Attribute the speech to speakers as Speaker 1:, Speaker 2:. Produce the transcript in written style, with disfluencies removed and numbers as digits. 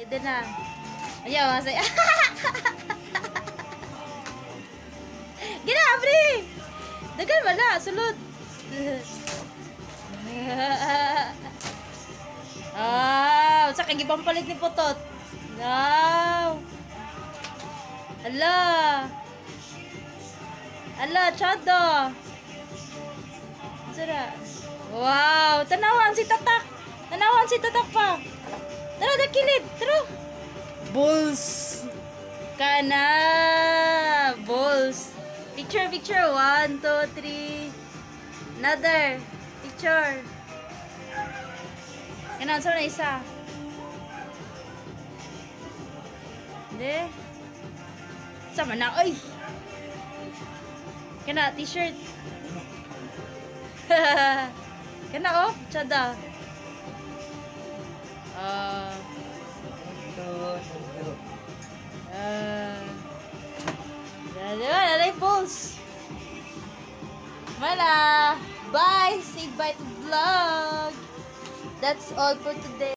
Speaker 1: Pwede na. Ayaw, masaya. Gina, Abri! Dagan wala, sulod. Sa kay gibang palit ni Putot. Wow. Ala. Ala, chado. Sara. Wow, tanawan si Tatak. Tanawan si Tatak pa. Tara, dakilid. Tara. Bulls. Kana. Bulls. Picture, picture. 1, 2, 3. Another. Picture. Kanan, saan na isa? Hindi. Sama na. Ay! Kana, t-shirt. Kana, oh. Tsada. Lalay balls. Mala. Bye. Say bye to vlog. That's all for today.